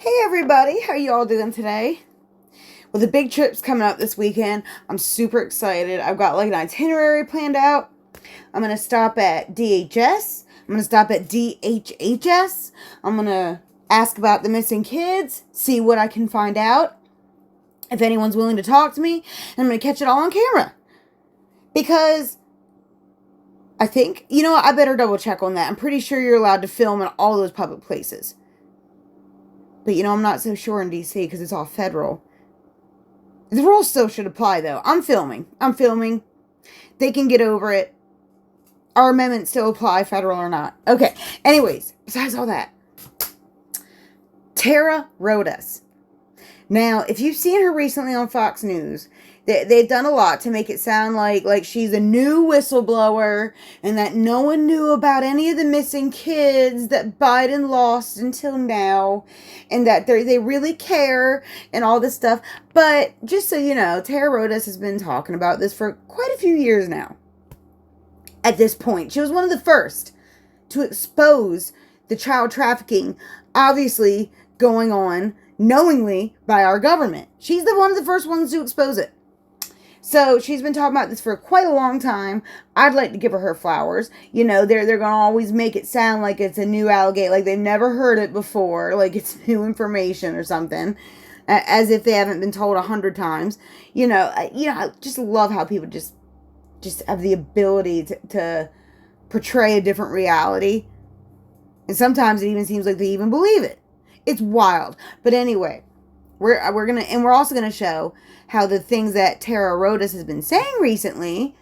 Hey everybody, how you all doing today? Well, the big trip's coming up this weekend. I'm super excited. I've got like an itinerary planned out. I'm gonna stop at DHS. I'm gonna stop at DHHS. I'm gonna ask about the missing kids, see what I can find out, if anyone's willing to talk to me, and I'm gonna catch it all on camera. Because I think, I better double check on that. I'm pretty sure you're allowed to film in all those public places. But I'm not so sure in DC because it's all federal. The rules still should apply, though. I'm filming. They can get over it. Our amendments still apply, federal or not. Okay. Anyways, besides all that, Tara Rodas. Now, if you've seen her recently on Fox News, they've done a lot to make it sound like she's a new whistleblower and that no one knew about any of the missing kids that Biden lost until now and that they really care and all this stuff. But just so you know, Tara Rodas has been talking about this for quite a few years now. At this point, she was one of the first to expose the child trafficking obviously going on knowingly by our government. She's one of the first ones to expose it. So she's been talking about this for quite a long time. I'd like to give her flowers. They're going to always make it sound like it's a new allegation, like they've never heard it before, like it's new information or something, as if they haven't been told 100 times. I just love how people just have the ability to portray a different reality. And sometimes it even seems like they even believe it. It's wild. But anyway, we're also gonna show how the things that Tara Rodas has been saying recently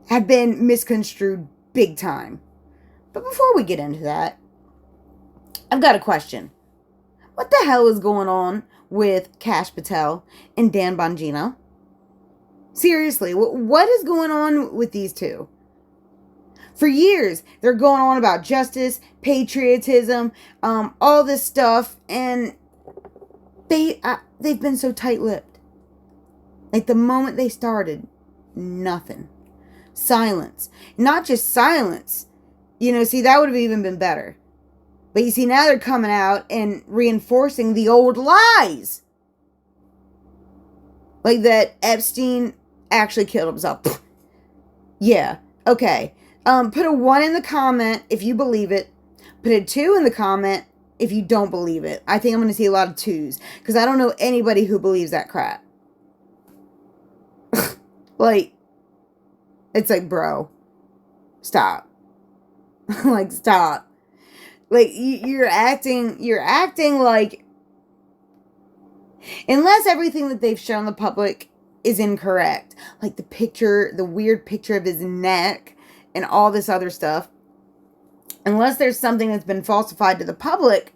have been misconstrued big time. But before we get into that, I've got a question. What the hell is going on with Kash Patel and Dan Bongino? Seriously, what is going on with these two? For years, they're going on about justice, patriotism, all this stuff, and they've been so tight-lipped. Like the moment they started, nothing. Silence. Not just silence. See, that would have even been better. But you see, now they're coming out and reinforcing the old lies. Like that Epstein actually killed himself. Yeah, okay. Put a 1 in the comment if you believe it. Put a 2 in the comment if you don't believe it. I think I'm going to see a lot of 2s. Because I don't know anybody who believes that crap. It's like, bro. Stop. Stop. You're acting like... Unless everything that they've shown the public is incorrect. Like the weird picture of his neck and all this other stuff. Unless there's something that's been falsified to the public,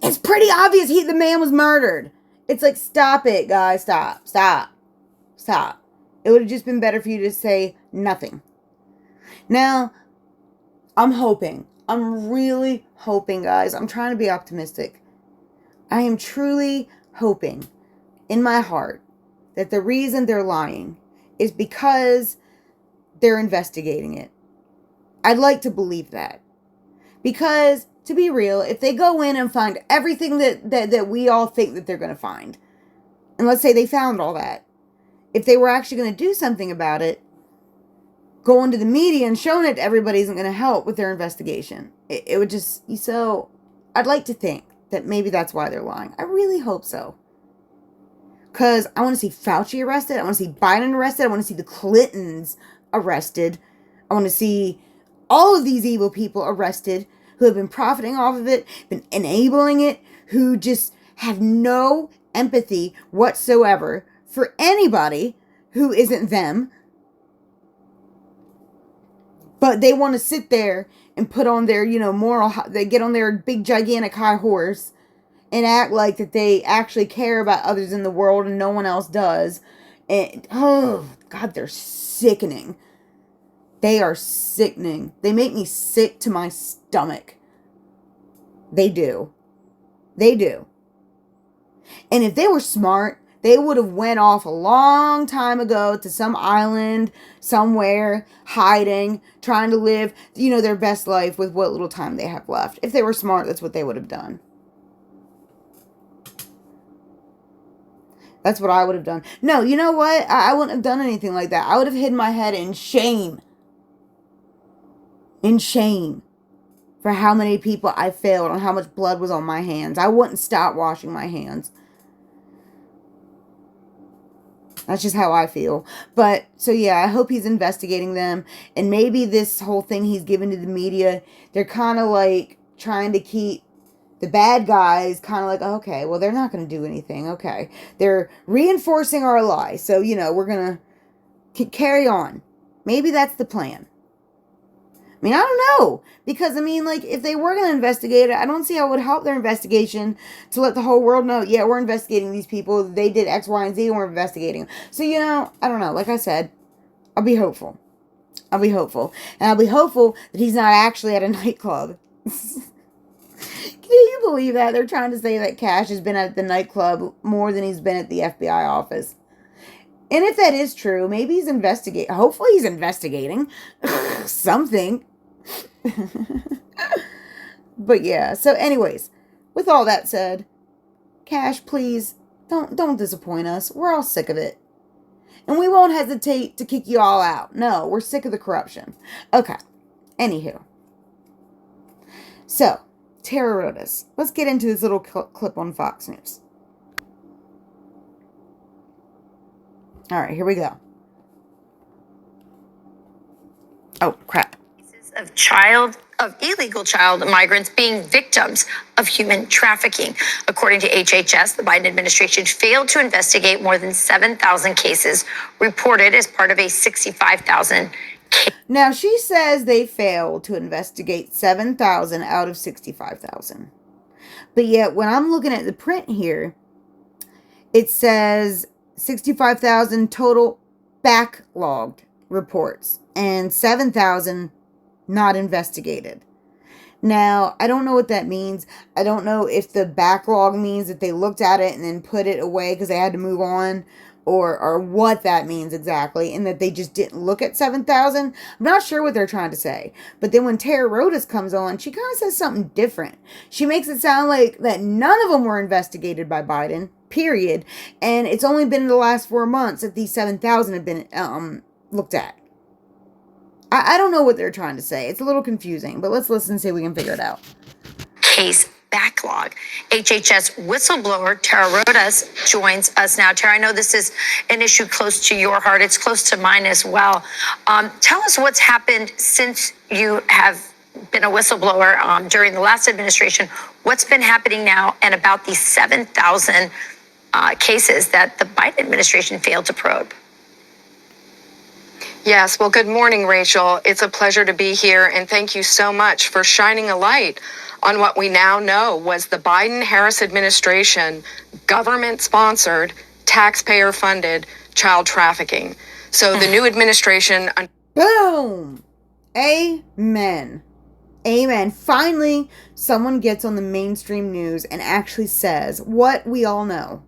it's pretty obvious the man was murdered. It's like, stop it, guys. Stop. It would have just been better for you to say nothing. Now, I'm really hoping, guys. I'm trying to be optimistic. I am truly hoping in my heart that the reason they're lying is because they're investigating it. I'd like to believe that. Because, to be real, if they go in and find everything that we all think that they're going to find, and let's say they found all that, if they were actually going to do something about it, going to the media and showing it to everybody isn't going to help with their investigation. It would just... So, I'd like to think that maybe that's why they're lying. I really hope so. Because I want to see Fauci arrested. I want to see Biden arrested. I want to see the Clintons arrested. I want to see all of these evil people arrested who have been profiting off of it, been enabling it, who just have no empathy whatsoever for anybody who isn't them. But they want to sit there and put on their, moral... They get on their big, gigantic high horse and act like that they actually care about others in the world and no one else does. And, oh, God, they're sickening. They are sickening. They make me sick to my stomach. They do. And if they were smart, they would have went off a long time ago to some island somewhere, hiding, trying to live, their best life with what little time they have left. If they were smart, that's what they would have done. That's what I would have done. No, you know what? I wouldn't have done anything like that. I would have hidden my head in shame. In shame. For how many people I failed and how much blood was on my hands. I wouldn't stop washing my hands. That's just how I feel. But, so yeah, I hope he's investigating them. And maybe this whole thing he's given to the media, they're kind of like trying to keep the bad guys kind of like, okay, well, they're not going to do anything. Okay. They're reinforcing our lie. So, we're going to carry on. Maybe that's the plan. I mean, I don't know. Because, if they were going to investigate it, I don't see how it would help their investigation to let the whole world know, yeah, we're investigating these people. They did X, Y, and Z, and we're investigating them. So, I don't know. Like I said, I'll be hopeful. I'll be hopeful. And I'll be hopeful that he's not actually at a nightclub. Can you believe that? They're trying to say that Cash has been at the nightclub more than he's been at the FBI office. And if that is true, maybe he's investigating. Hopefully he's investigating something. But yeah, so anyways, with all that said, Cash, please, don't disappoint us. We're all sick of it. And we won't hesitate to kick you all out. No, we're sick of the corruption. Okay, anywho. So, Tara Rodas. Let's get into this little clip on Fox News. All right, here we go. Oh, crap. Of illegal child migrants being victims of human trafficking. According to HHS, the Biden administration failed to investigate more than 7,000 cases reported as part of a 65,000 case. Now, she says they failed to investigate 7,000 out of 65,000. But yet, when I'm looking at the print here, it says 65,000 total backlogged reports and 7,000 not investigated. Now, I don't know what that means. I don't know if the backlog means that they looked at it and then put it away because they had to move on, or what that means exactly, and that they just didn't look at 7,000. I'm not sure what they're trying to say. But then when Tara Rodas comes on, she kind of says something different. She makes it sound like that none of them were investigated by Biden, period, and it's only been in the last 4 months that these 7,000 have been looked at. I don't know what they're trying to say. It's a little confusing, but let's listen and see if we can figure it out. Case backlog. HHS whistleblower Tara Rodas joins us now. Tara, I know this is an issue close to your heart. It's close to mine as well. Tell us what's happened since you have been a whistleblower during the last administration. What's been happening now, and about these 7,000 cases that the Biden administration failed to probe? Yes, well, good morning, Rachel. It's a pleasure to be here, and thank you so much for shining a light on what we now know was the Biden-Harris administration government-sponsored, taxpayer-funded child trafficking. So the new administration... Boom! Amen. Amen. Finally, someone gets on the mainstream news and actually says what we all know.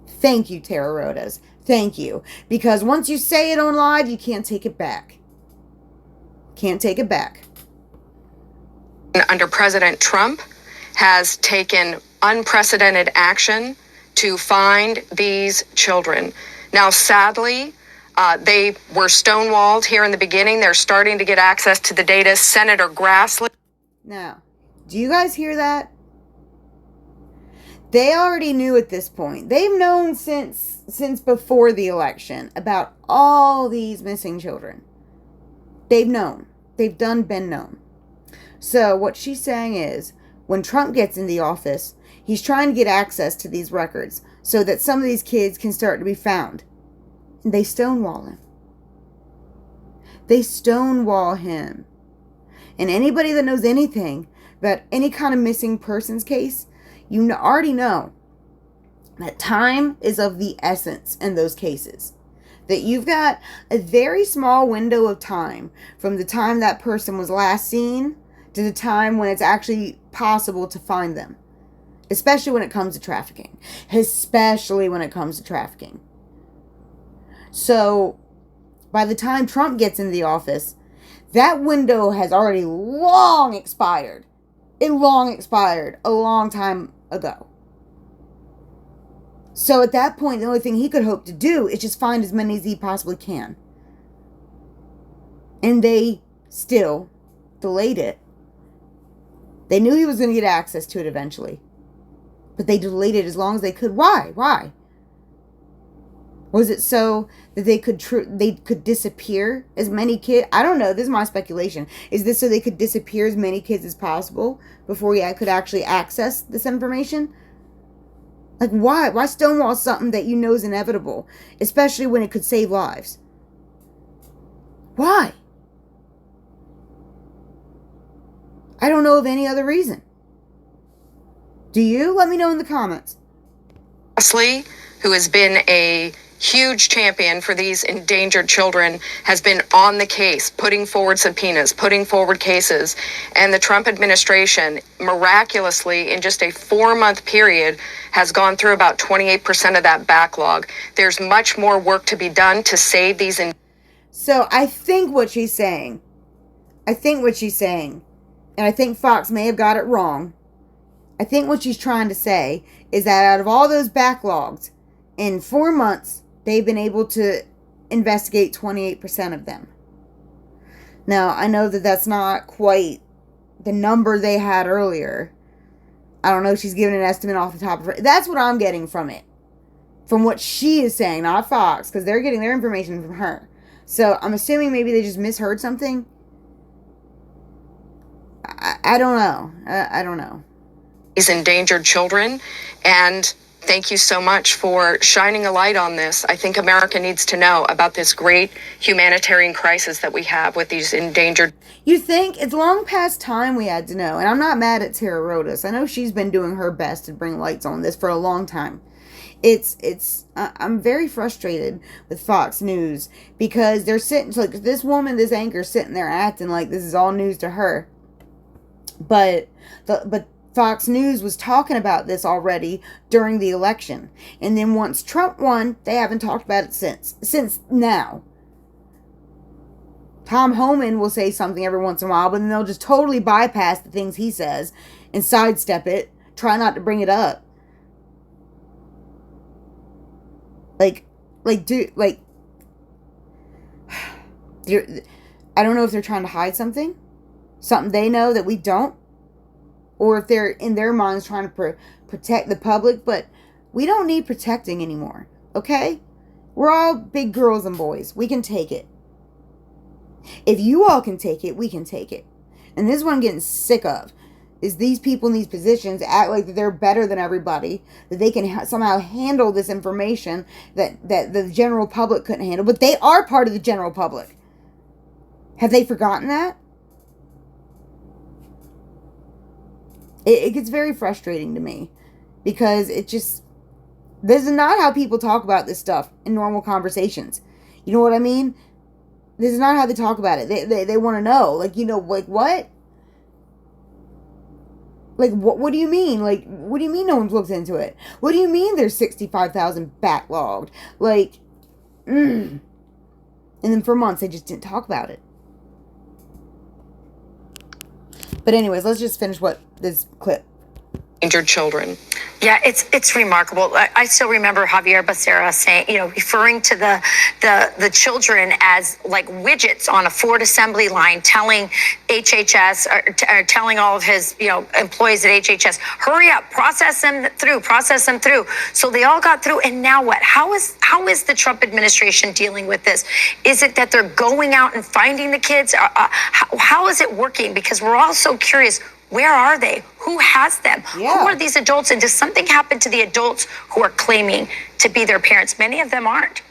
Thank you, Tara Rodas. Thank you. Because once you say it on live, you can't take it back. Can't take it back. Under President Trump has taken unprecedented action to find these children. Now, sadly, they were stonewalled here in the beginning. They're starting to get access to the data. Senator Grassley. Now, do you guys hear that? They already knew at this point. They've known since before the election about all these missing children. They've known. They've been known. So what she's saying is, when Trump gets in the office, he's trying to get access to these records so that some of these kids can start to be found. And they stonewall him. They stonewall him. And anybody that knows anything about any kind of missing persons case, you already know that time is of the essence in those cases. That you've got a very small window of time from the time that person was last seen to the time when it's actually possible to find them. Especially when it comes to trafficking. Especially when it comes to trafficking. So, by the time Trump gets into the office, that window has already long expired. It long expired a long time ago. So at that point, the only thing he could hope to do is just find as many as he possibly can. And they still delayed it. They knew he was going to get access to it eventually. But they delayed it as long as they could. Why? Why? Was it so that they could disappear as many kids? I don't know. This is my speculation. Is this so they could disappear as many kids as possible before he could actually access this information? Like, why? Why stonewall something that you know is inevitable, especially when it could save lives? Why? I don't know of any other reason. Do you? Let me know in the comments. Leslie, who has been a huge champion for these endangered children, has been on the case, putting forward subpoenas, putting forward cases. And the Trump administration, miraculously, in just a 4-month period, has gone through about 28% of that backlog. There's much more work to be done to save these. So I think what she's saying, and I think Fox may have got it wrong. I think what she's trying to say is that out of all those backlogs, in 4 months, they've been able to investigate 28% of them. Now, I know that that's not quite the number they had earlier. I don't know if she's giving an estimate off the top of her. That's what I'm getting from it. From what she is saying, not Fox, because they're getting their information from her. So I'm assuming maybe they just misheard something. I don't know. I don't know. These endangered children, and thank you so much for shining a light on this. I think America needs to know about this great humanitarian crisis that we have with these endangered. You think? It's long past time we had to know. And I'm not mad at Tara Rodas. I know she's been doing her best to bring lights on this for a long time. I'm very frustrated with Fox News because they're sitting, like this woman, this anchor sitting there acting like this is all news to her. But Fox News was talking about this already during the election. And then once Trump won, they haven't talked about it since now. Tom Homan will say something every once in a while, but then they'll just totally bypass the things he says and sidestep it, try not to bring it up. I don't know if they're trying to hide something they know that we don't, or if they're in their minds trying to protect the public, but we don't need protecting anymore, okay? We're all big girls and boys. We can take it. If you all can take it, we can take it. And this is what I'm getting sick of, is these people in these positions act like that they're better than everybody, that they can somehow handle this information that the general public couldn't handle, but they are part of the general public. Have they forgotten that? It gets very frustrating to me because this is not how people talk about this stuff in normal conversations. You know what I mean? This is not how they talk about it. They want to know, like what? Like, what do you mean? Like, what do you mean no one's looked into it? What do you mean there's 65,000 backlogged? Like, And then for months, they just didn't talk about it. But anyways, let's just finish this clip. Endangered children. Yeah, it's remarkable. I still remember Javier Becerra saying, referring to the children as like widgets on a Ford assembly line, telling HHS or telling all of his employees at HHS, hurry up, process them through. So they all got through, and now what? How is the Trump administration dealing with this? Is it that they're going out and finding the kids? How is it working? Because we're all so curious. Where are they? Who has them? Yeah. Who are these adults? And does something happen to the adults who are claiming to be their parents? Many of them aren't.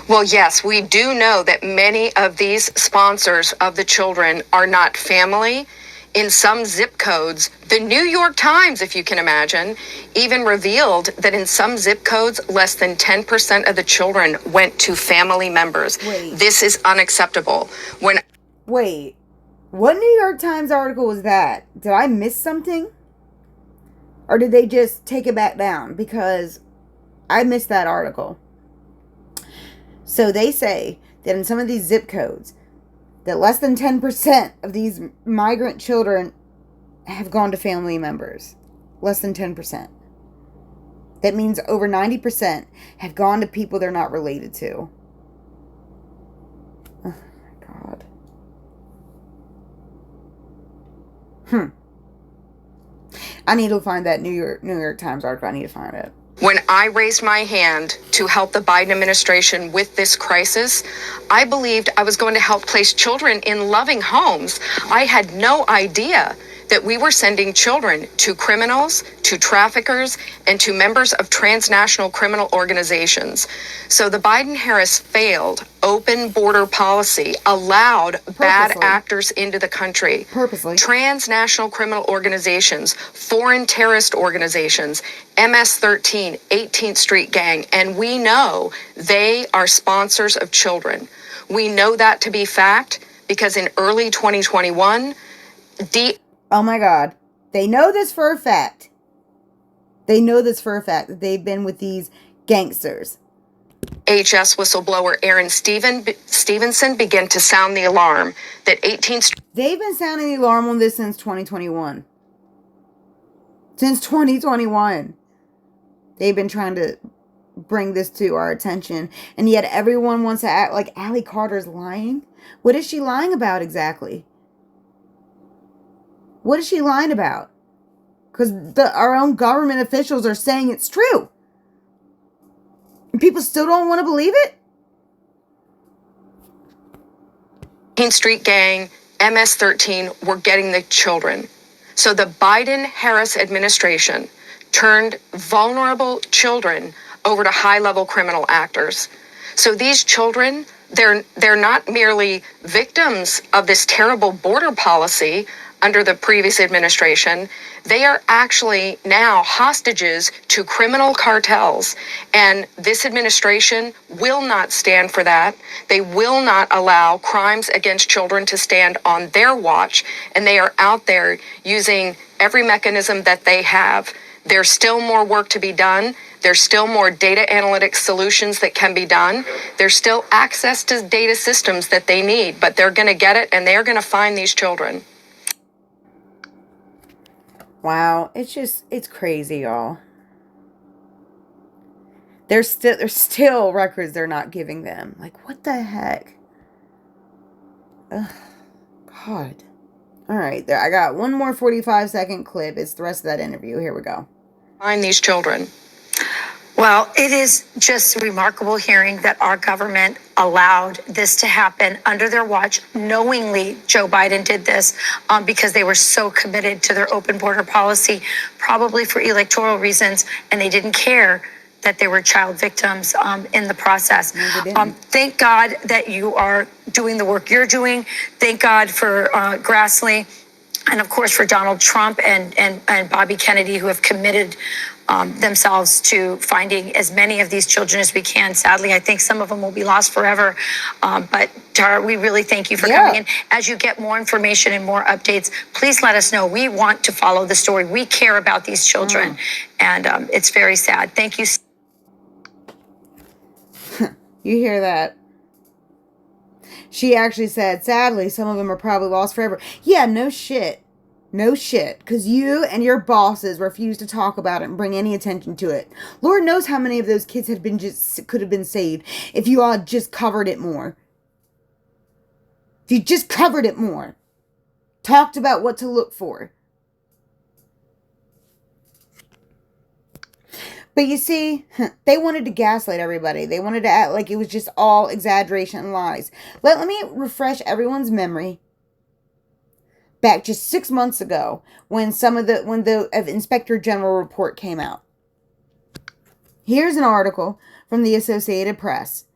Well, yes, we do know that many of these sponsors of the children are not family. In some zip codes, the New York Times, if you can imagine, even revealed that in some zip codes, less than 10% of the children went to family members. Wait. This is unacceptable. Wait. What New York Times article was that? Did I miss something? Or did they just take it back down? Because I missed that article. So they say that in some of these zip codes, that less than 10% of these migrant children have gone to family members. Less than 10%. That means over 90% have gone to people they're not related to. Oh my God. I need to find that New York Times article. I need to find it. When I raised my hand to help the Biden administration with this crisis, I believed I was going to help place children in loving homes. I had no idea that we were sending children to criminals, to traffickers, and to members of transnational criminal organizations. So the Biden-Harris failed open border policy allowed bad actors into the country. Purposely. Transnational criminal organizations, foreign terrorist organizations, MS-13, 18th Street Gang, and we know they are sponsors of children. We know that to be fact because in early 2021, oh my God. They know this for a fact. They know this for a fact that they've been with these gangsters. HS whistleblower Aaron Stevenson began to sound the alarm that 18th. They've been sounding the alarm on this since 2021. Since 2021. They've been trying to bring this to our attention. And yet everyone wants to act like Allie Carter's lying. What is she lying about exactly? What is she lying about? Because our own government officials are saying it's true. And people still don't want to believe it? 18th Street Gang, MS-13 were getting the children. So the Biden-Harris administration turned vulnerable children over to high-level criminal actors. So these children, they're not merely victims of this terrible border policy under the previous administration. They are actually now hostages to criminal cartels. And this administration will not stand for that. They will not allow crimes against children to stand on their watch. And they are out there using every mechanism that they have. There's still more work to be done. There's still more data analytics solutions that can be done. There's still access to data systems that they need, but they're going to get it and they're going to find these children. Wow, it's crazy, y'all. There's still records they're not giving them. Like, what the heck? Ugh, God. All right, there. I got one more 45-second clip. It's the rest of that interview. Here we go. Find these children. Well, it is just remarkable hearing that our government allowed this to happen under their watch. Knowingly, Joe Biden did this because they were so committed to their open border policy, probably for electoral reasons, and they didn't care that there were child victims in the process. Thank God that you are doing the work you're doing. Thank God for Grassley. And of course, for Donald Trump and Bobby Kennedy, who have committed themselves to finding as many of these children as we can. Sadly, I think some of them will be lost forever. But Tara, we really thank you for coming in. As you get more information and more updates, please let us know. We want to follow the story. We care about these children. And it's very sad. Thank you. You hear that? She actually said, sadly, some of them are probably lost forever. Yeah, no shit. No shit. Because you and your bosses refuse to talk about it and bring any attention to it. Lord knows how many of those kids could have been saved if you all just covered it more. If you just covered it more. Talked about what to look for. But you see, they wanted to gaslight everybody. They wanted to act like it was just all exaggeration and lies. Let me refresh everyone's memory. Back just 6 months ago, when the Inspector General report came out. Here's an article from the Associated Press.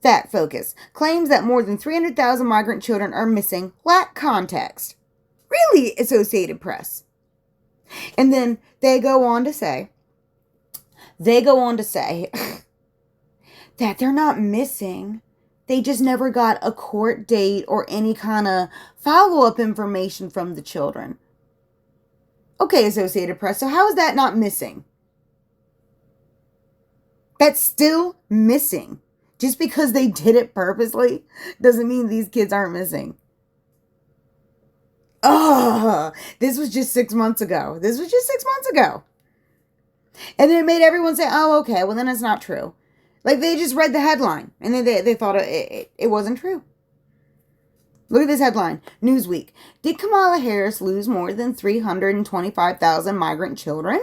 Fact Focus claims that more than 300,000 migrant children are missing. Lack context. Really, Associated Press. And then they go on to say that they're not missing. They just never got a court date or any kind of follow-up information from the children. Okay, Associated Press, so how is that not missing? That's still missing. Just because they did it purposely doesn't mean these kids aren't missing. This was just 6 months ago. And then it made everyone say, oh, okay, well then it's not true. Like they just read the headline and they thought it wasn't true. Look at this headline. Newsweek. Did Kamala Harris lose more than 325,000 migrant children?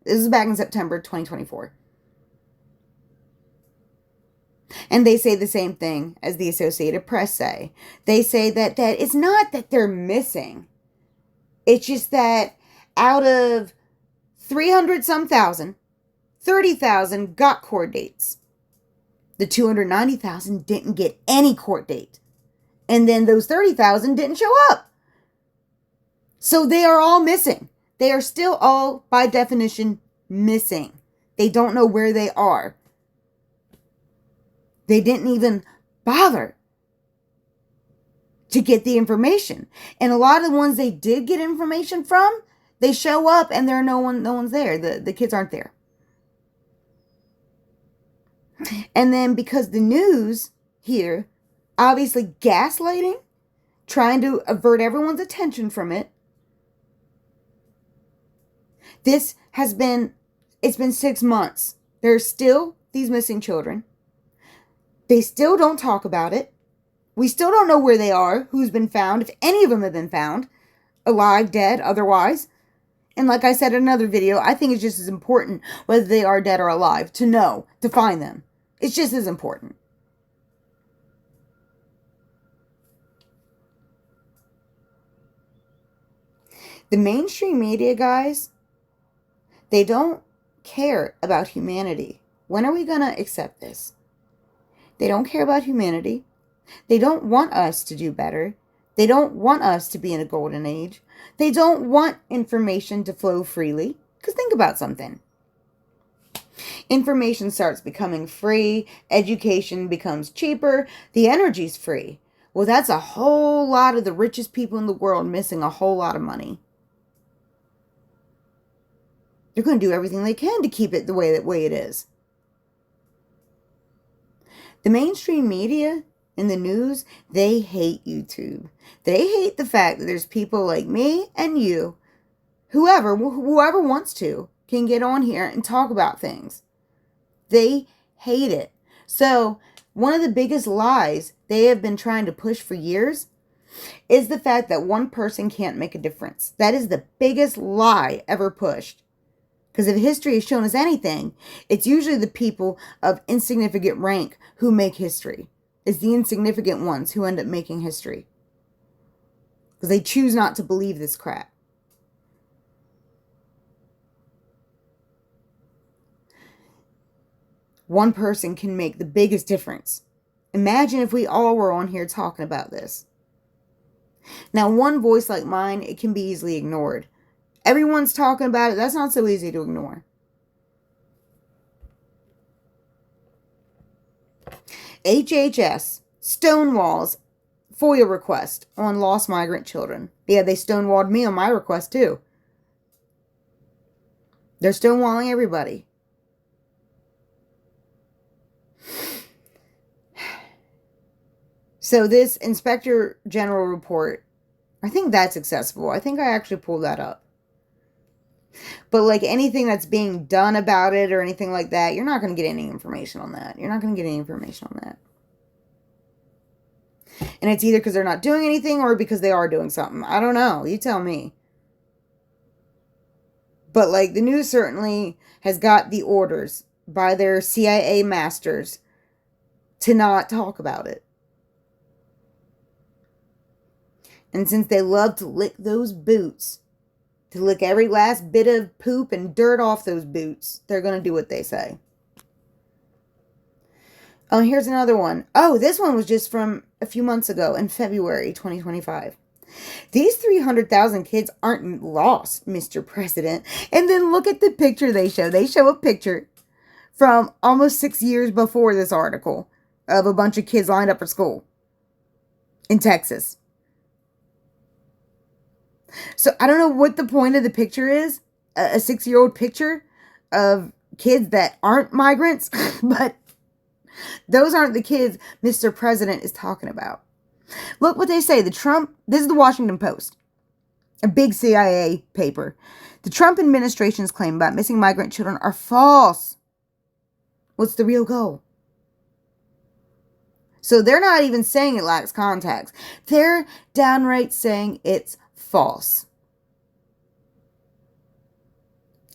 This is back in September 2024. And they say the same thing as the Associated Press say. They say that it's not that they're missing. It's just that out of 300 some thousand, 30,000 got court dates. The 290,000 didn't get any court date. And then those 30,000 didn't show up. So they are all missing. They are still all, by definition, missing. They don't know where they are. They didn't even bother to get the information. And a lot of the ones they did get information from, they show up and no one's there. The kids aren't there. And then because the news here, obviously gaslighting, trying to avert everyone's attention from it. It's been 6 months. There's still these missing children. They still don't talk about it. We still don't know where they are, who's been found, if any of them have been found, alive, dead, otherwise. And like I said in another video, I think it's just as important whether they are dead or alive to know, to find them. It's just as important. The mainstream media, guys, they don't care about humanity. When are we going to accept this? They don't care about humanity. They don't want us to do better. They don't want us to be in a golden age. They don't want information to flow freely. Because think about something. Information starts becoming free. Education becomes cheaper. The energy's free. Well, that's a whole lot of the richest people in the world missing a whole lot of money. They're going to do everything they can to keep it the way it is. The mainstream media and the news, they hate YouTube. They hate the fact that there's people like me and you, whoever wants to, can get on here and talk about things. They hate it. So one of the biggest lies they have been trying to push for years is the fact that one person can't make a difference. That is the biggest lie ever pushed. Because if history has shown us anything, it's usually the people of insignificant rank who make history. It's the insignificant ones who end up making history. Because they choose not to believe this crap. One person can make the biggest difference. Imagine if we all were on here talking about this. Now, one voice like mine, it can be easily ignored. Everyone's talking about it. That's not so easy to ignore. HHS stonewalls FOIA request on lost migrant children. Yeah, they stonewalled me on my request too. They're stonewalling everybody. So this Inspector General report, I think that's accessible. I think I actually pulled that up. But like anything that's being done about it or anything like that, you're not going to get any information on that. You're not going to get any information on that. And it's either because they're not doing anything or because they are doing something. I don't know. You tell me. But like the news certainly has got the orders by their CIA masters to not talk about it. And since they love to lick those boots, to lick every last bit of poop and dirt off those boots, they're going to do what they say. Oh, here's another one. Oh, this one was just from a few months ago in February 2025. These 300,000 kids aren't lost, Mr. President. And then look at the picture they show. They show a picture from almost 6 years before this article of a bunch of kids lined up for school in Texas. So I don't know what the point of the picture is. A 6-year-old picture of kids that aren't migrants. But those aren't the kids Mr. President is talking about. Look what they say. This is the Washington Post. A big CIA paper. The Trump administration's claim about missing migrant children are false. What's the real goal? So they're not even saying it lacks context. They're downright saying it's false.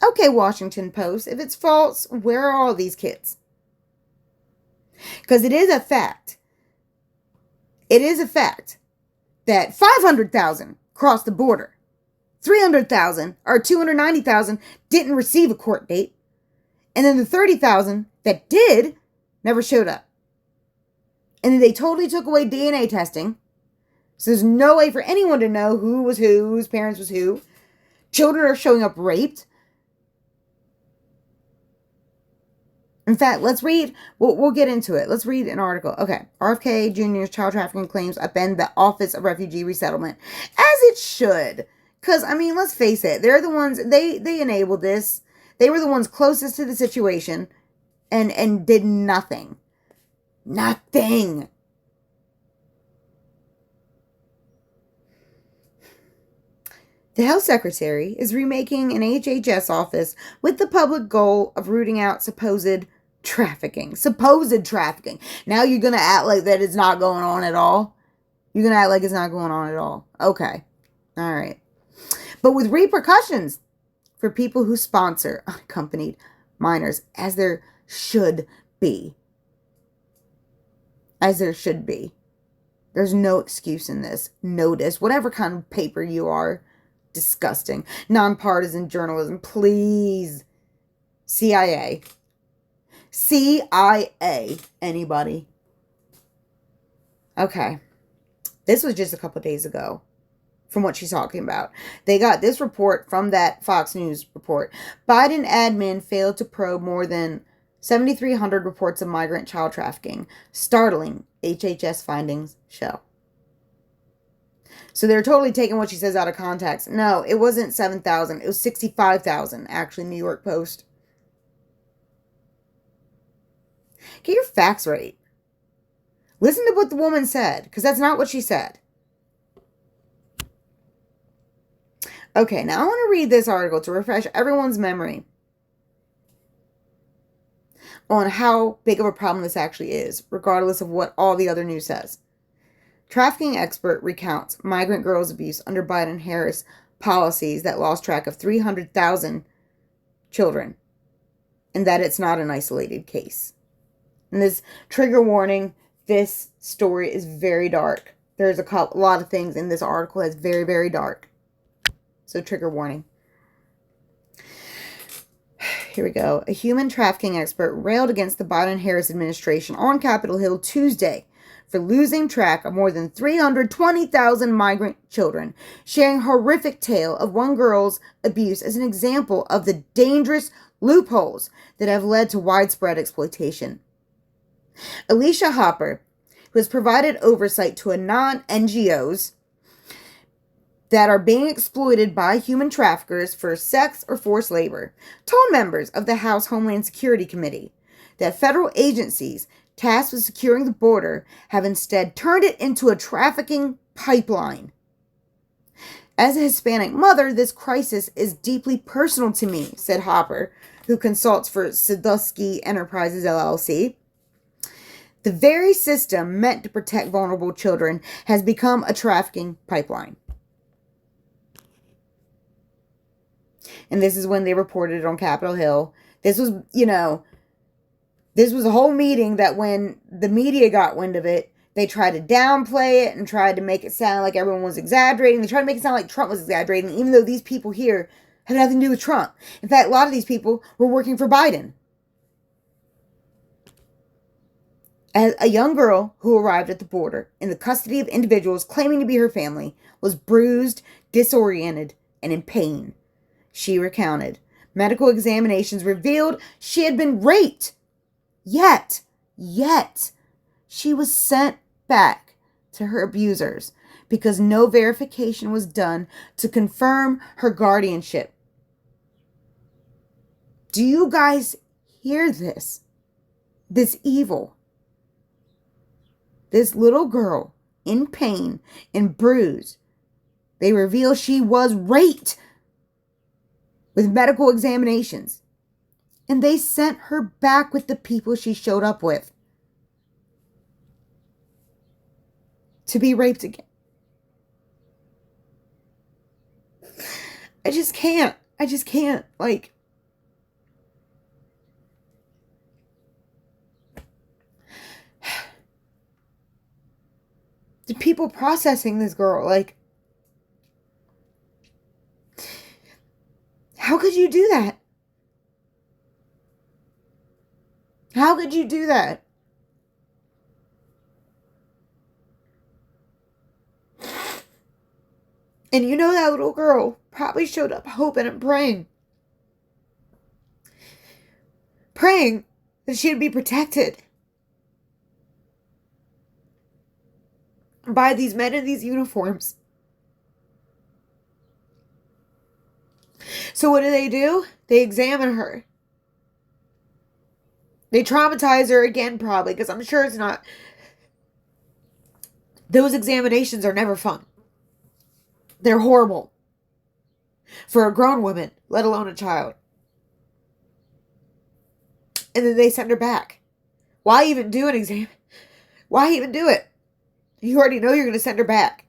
Okay, Washington Post, if it's false, where are all these kids? Because it is a fact. It is a fact that 500,000 crossed the border. 300,000 or 290,000 didn't receive a court date. And then the 30,000 that did never showed up. And then they totally took away DNA testing. So there's no way for anyone to know who was who, whose parents was who. Children are showing up raped. In fact, let's read, we'll get into it. Let's read an article. Okay. RFK Jr.'s child trafficking claims upend the Office of Refugee Resettlement. As it should. Because, I mean, let's face it. They're the ones, they enabled this. They were the ones closest to the situation and did nothing. Nothing. The health secretary is remaking an HHS office with the public goal of rooting out supposed trafficking. Supposed trafficking. Now you're going to act like that it's not going on at all? You're going to act like it's not going on at all. Okay. All right. But with repercussions for people who sponsor unaccompanied minors, as there should be. As there should be. There's no excuse in this. Notice, whatever kind of paper you are. Disgusting. Nonpartisan journalism, please. CIA. CIA. Anybody? Okay. This was just a couple days ago. From what she's talking about. They got this report from that Fox News report. Biden admin failed to probe more than 7,300 reports of migrant child trafficking. Startling HHS findings show. So they're totally taking what she says out of context. No, it wasn't 7,000. It was 65,000, actually, New York Post. Get your facts right. Listen to what the woman said, because that's not what she said. Okay, now I want to read this article to refresh everyone's memory on how big of a problem this actually is, regardless of what all the other news says. Trafficking expert recounts migrant girls' abuse under Biden-Harris policies that lost track of 300,000 children, and that it's not an isolated case. And this trigger warning, this story is very dark. There's a lot of things in this article that's very, very dark. So trigger warning. Here we go. A human trafficking expert railed against the Biden-Harris administration on Capitol Hill Tuesday for losing track of more than 320,000 migrant children, sharing a horrific tale of one girl's abuse as an example of the dangerous loopholes that have led to widespread exploitation. Alicia Hopper, who has provided oversight to non-NGOs that are being exploited by human traffickers for sex or forced labor, told members of the House Homeland Security Committee that federal agencies tasked with securing the border have instead turned it into a trafficking pipeline. As a Hispanic mother, this crisis is deeply personal to me, said Hopper, who consults for Sadusky Enterprises, LLC. The very system meant to protect vulnerable children has become a trafficking pipeline. And this is when they reported it on Capitol Hill. This was, this was a whole meeting that when the media got wind of it, they tried to downplay it and tried to make it sound like everyone was exaggerating. They tried to make it sound like Trump was exaggerating, even though these people here had nothing to do with Trump. In fact, a lot of these people were working for Biden. As a young girl who arrived at the border in the custody of individuals claiming to be her family was bruised, disoriented, and in pain. She recounted. Medical examinations revealed she had been raped. Yet, she was sent back to her abusers because no verification was done to confirm her guardianship. Do you guys hear this? This evil. This little girl in pain and bruised They reveal she was raped with medical examinations. And they sent her back with the people she showed up with to be raped again. I just can't. Like, the people processing this girl, like, how could you do that? How could you do that? And you know that little girl probably showed up hoping and praying. Praying that she'd be protected by these men in these uniforms. So what do? They examine her. They traumatize her again, probably, because I'm sure it's not. Those examinations are never fun. They're horrible. For a grown woman, let alone a child. And then they send her back. Why even do an exam? Why even do it? You already know you're going to send her back.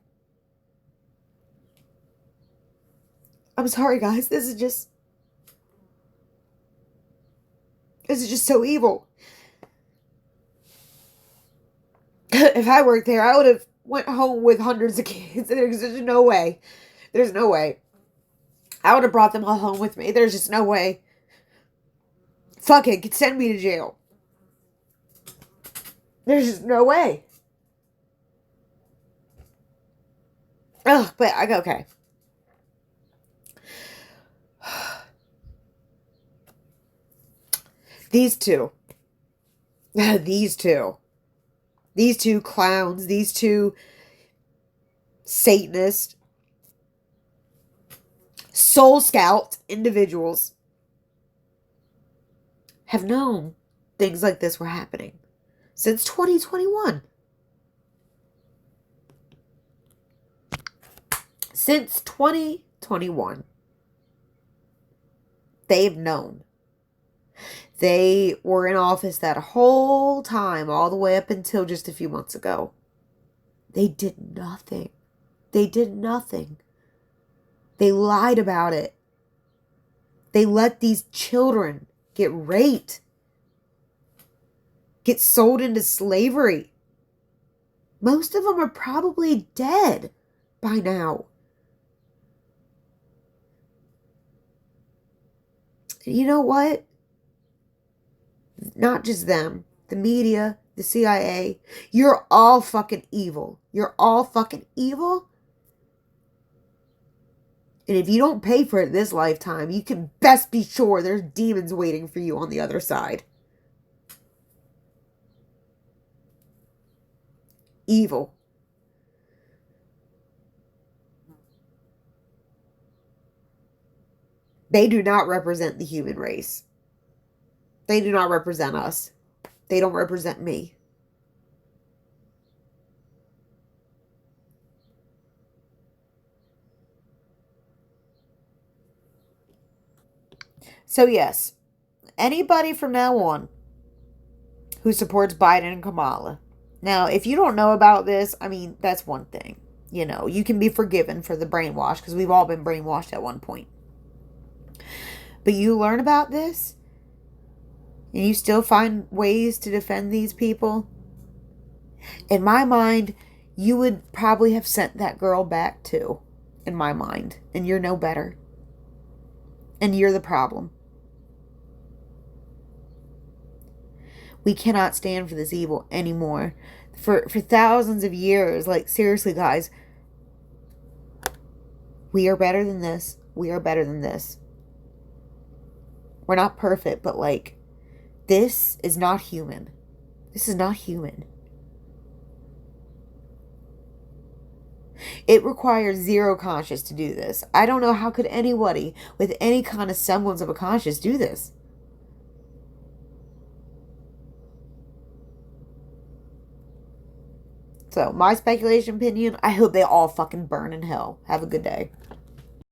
I'm sorry, guys. This is just so evil. If I worked there, I would have went home with hundreds of kids. There's no way. There's no way. I would have brought them all home with me. There's just no way. Fuck it. Send me to jail. There's just no way. Ugh, but okay. These two clowns, these two Satanists, soul scout individuals have known things like this were happening since 2021. Since 2021, they've known. They were in office that whole time, all the way up until just a few months ago. They did nothing. They did nothing. They lied about it. They let these children get raped, get sold into slavery. Most of them are probably dead by now. You know what? Not just them. The media, the CIA. You're all fucking evil. You're all fucking evil. And if you don't pay for it this lifetime, you can best be sure there's demons waiting for you on the other side. Evil. They do not represent the human race. They do not represent us. They don't represent me. So yes, anybody from now on who supports Biden and Kamala. Now, if you don't know about this, I mean, that's one thing. You know, you can be forgiven for the brainwash because we've all been brainwashed at one point. But you learn about this and you still find ways to defend these people. In my mind, you would probably have sent that girl back too. In my mind. And you're no better. And you're the problem. We cannot stand for this evil anymore. For thousands of years, like, seriously, guys, we are better than this. We are better than this. We're not perfect, but, like, this is not human. This is not human. It requires zero conscience to do this. I don't know how could anybody with any kind of semblance of a conscience do this. So, my speculation opinion, I hope they all fucking burn in hell. Have a good day.